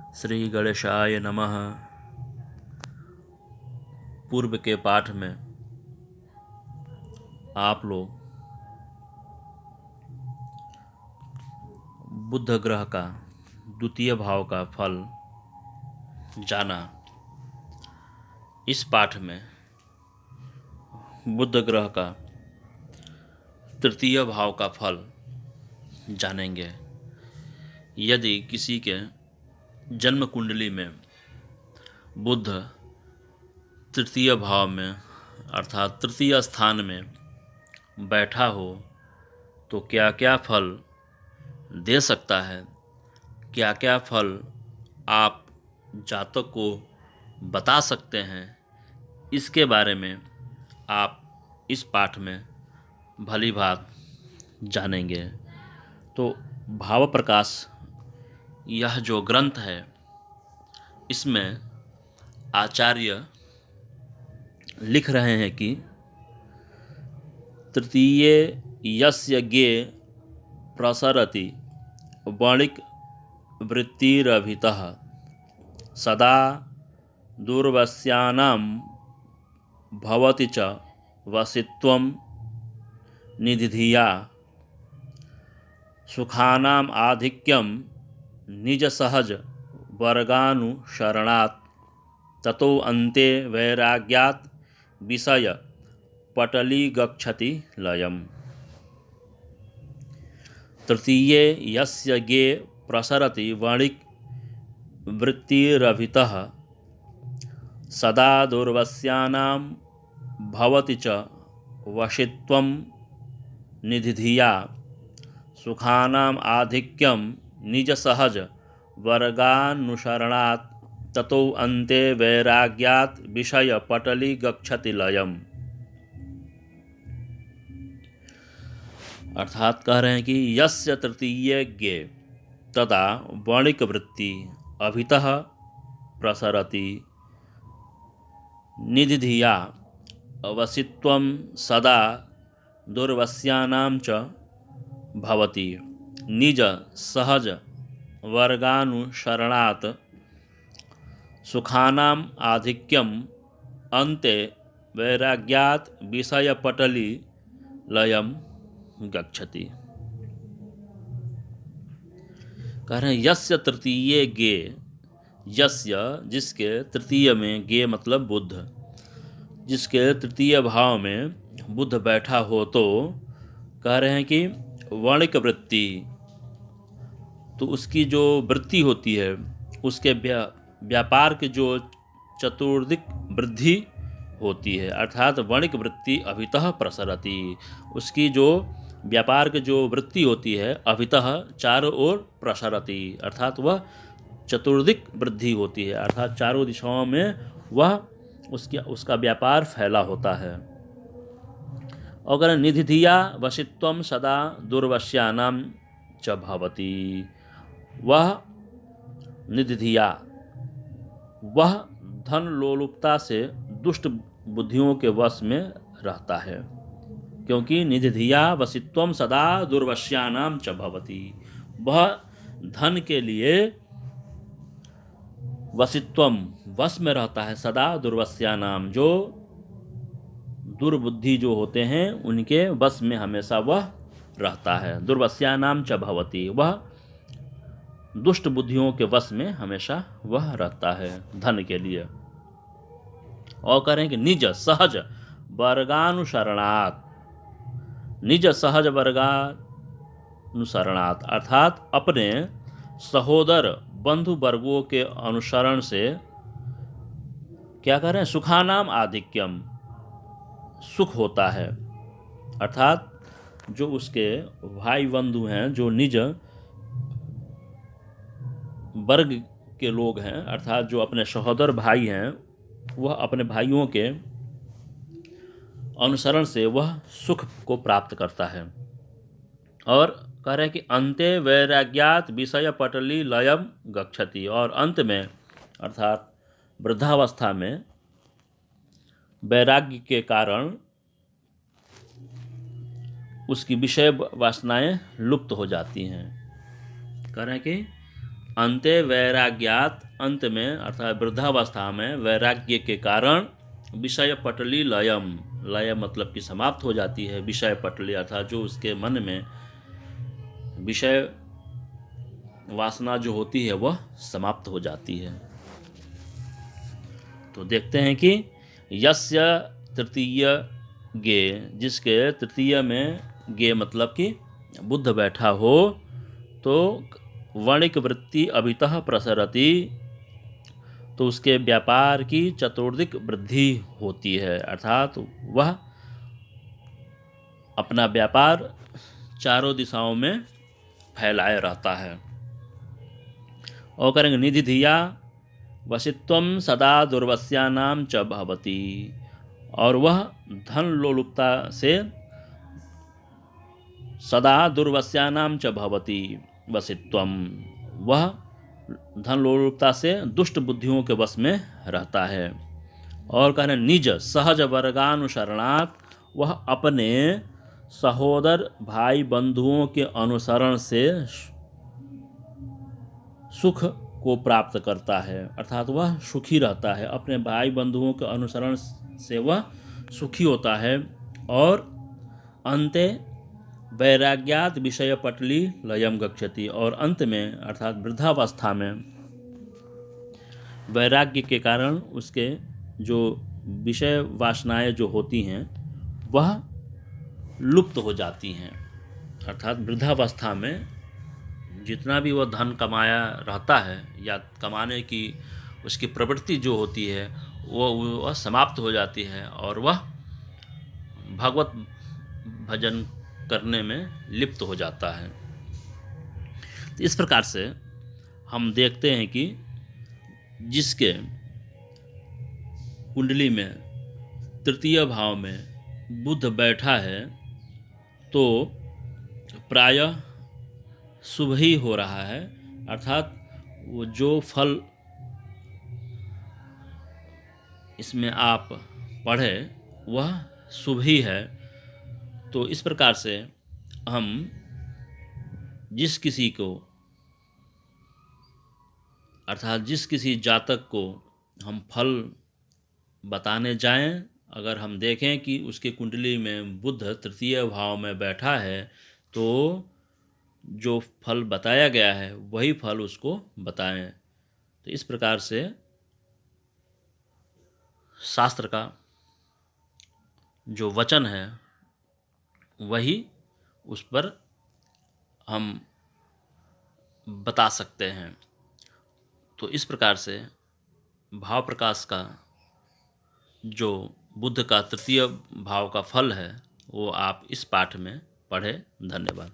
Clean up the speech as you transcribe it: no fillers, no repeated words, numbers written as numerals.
श्री गणेशाय नमः। पूर्व के पाठ में आप लोग बुध ग्रह का द्वितीय भाव का फल जाना। इस पाठ में बुध ग्रह का तृतीय भाव का फल जानेंगे। यदि किसी के जन्म कुंडली में बुध तृतीय भाव में अर्थात तृतीय स्थान में बैठा हो तो क्या क्या फल दे सकता है, क्या क्या फल आप जातक को बता सकते हैं, इसके बारे में आप इस पाठ में भली भांत जानेंगे। तो भाव प्रकाश यह जो ग्रंथ है, इसमें आचार्य लिख रहे हैं कि तृतीय यस्य गे प्रसरति वणिक वृत्तिरभितः सदा दूरवस्यानां भवति च वसित्वं निधिधिया सुखानाम् आधिक्यं निज सहज वर्गानुसरणात् ततो अन्ते वैराग्यात् विषय पटली गच्छति लयम्। तृतीय यस्य गे प्रसरति वणिक वृत्तिरभितः सदा दूरवस्यानां भवति च वशित्वं निधिधिया सुखानाम् आधिक्यं निज सहज वर्गानुसरणात् ततो अन्ते वैराग्यात् विषय पटली गच्छति लयम्। अर्थात कह रहे हैं कि यस्य तृतीय गे तदा वणिक वृत्ति अभितः प्रसरति निधिधिया वसित्वं सदा दूरवस्यानां च भवति निज सहज वर्गानुसरणात् सुखानाम् आधिक्यम अन्ते वैराग्यात् विषय पटली लयम गच्छति। कह रहे हैं यस्य तृतीय गे, यस्य जिसके तृतीय में, गे मतलब बुध, जिसके तृतीय भाव में बुध बैठा हो, तो कह रहे हैं कि वणिक वृत्ति, तो उसकी जो वृत्ति होती है, उसके व्यापार की जो चतुर्दिक वृद्धि होती है, अर्थात वणिक वृत्ति अभितः प्रसरति, उसकी जो व्यापार की जो वृत्ति होती है अभितः चारों ओर प्रसरति, अर्थात वह चतुर्दिक वृद्धि होती है, अर्थात चारों दिशाओं में वह उसका व्यापार फैला होता है। अगर निधिधिया वशित्वम सदा दूरवस्यानां च भवति, वह निधिधिया, वह धन लोलुपता से दुष्ट बुद्धियों के वश में रहता है, क्योंकि निधिधिया वसित्वम सदा दूरवस्यानां च भवति, वह धन के लिए वसित्वम वश में रहता है, सदा दूरवस्यानाम, जो दुर्बुद्धि जो होते हैं उनके वश में हमेशा वह रहता है। दुर्वस्यानाम च भवति, वह दुष्ट बुद्धियों के वश में हमेशा वह रहता है धन के लिए। और करें कि निज सहज वर्गानुसरणात्, निज सहज वर्गानुसरणात्, अर्थात अपने सहोदर बंधु वर्गों के अनुसरण से क्या करें, सुखानाम आधिक्यम, सुख होता है, अर्थात जो उसके भाई बंधु हैं, जो निज वर्ग के लोग हैं, अर्थात जो अपने सहोदर भाई हैं, वह अपने भाइयों के अनुसरण से वह सुख को प्राप्त करता है। और कह रहे हैं कि अन्ते वैराग्यात् विषय पटली लयम गच्छति, और अंत में अर्थात वृद्धावस्था में वैराग्य के कारण उसकी विषय वासनाएं लुप्त हो जाती हैं। कह रहे हैं कि अंते वैराग्यात, अंत में अर्थात वृद्धावस्था में वैराग्य के कारण विषय पटली लयम, लय मतलब कि समाप्त हो जाती है। विषय पटली अर्थात जो उसके मन में विषय वासना जो होती है वह समाप्त हो जाती है। तो देखते हैं कि यस्य तृतीय गे, जिसके तृतीय में गे मतलब कि बुद्ध बैठा हो, तो वणिक वृत्ति अभितः प्रसरति, तो उसके व्यापार की चतुर्दिक वृद्धि होती है, अर्थात वह अपना व्यापार चारों दिशाओं में फैलाए रहता है। और करेंगे निधि धिया वशित्वम सदा दुर्वस्यानाम च भवति, और वह धन लोलुपता से सदा दुर्वस्यानाम च भवति वशित्वम, वह धन लोलुपता से दुष्ट बुद्धियों के वश में रहता है। और कह रहे निज सहज वर्गानुसरणात्, वह अपने सहोदर भाई बंधुओं के अनुसरण से सुख को प्राप्त करता है, अर्थात वह सुखी रहता है। अपने भाई बंधुओं के अनुसरण से वह सुखी होता है। और अंते वैराग्यात विषय पटली लयम गच्छति, और अंत में अर्थात वृद्धावस्था में वैराग्य के कारण उसके जो विषय वासनाएं जो होती हैं वह लुप्त हो जाती हैं। अर्थात वृद्धावस्था में जितना भी वह धन कमाया रहता है या कमाने की उसकी प्रवृत्ति जो होती है वह समाप्त हो जाती है, और वह भगवत भजन करने में लिप्त हो जाता है। तो इस प्रकार से हम देखते हैं कि जिसके कुंडली में तृतीय भाव में बुध बैठा है तो प्रायः शुभ ही हो रहा है, अर्थात वो जो फल इसमें आप पढ़े वह शुभ ही है। तो इस प्रकार से हम जिस किसी को अर्थात जिस किसी जातक को हम फल बताने जाएं, अगर हम देखें कि उसके कुंडली में बुध तृतीय भाव में बैठा है तो जो फल बताया गया है वही फल उसको बताएं। तो इस प्रकार से शास्त्र का जो वचन है वही उस पर हम बता सकते हैं। तो इस प्रकार से भाव प्रकाश का जो बुध का तृतीय भाव का फल है वो आप इस पाठ में पढ़ें। धन्यवाद।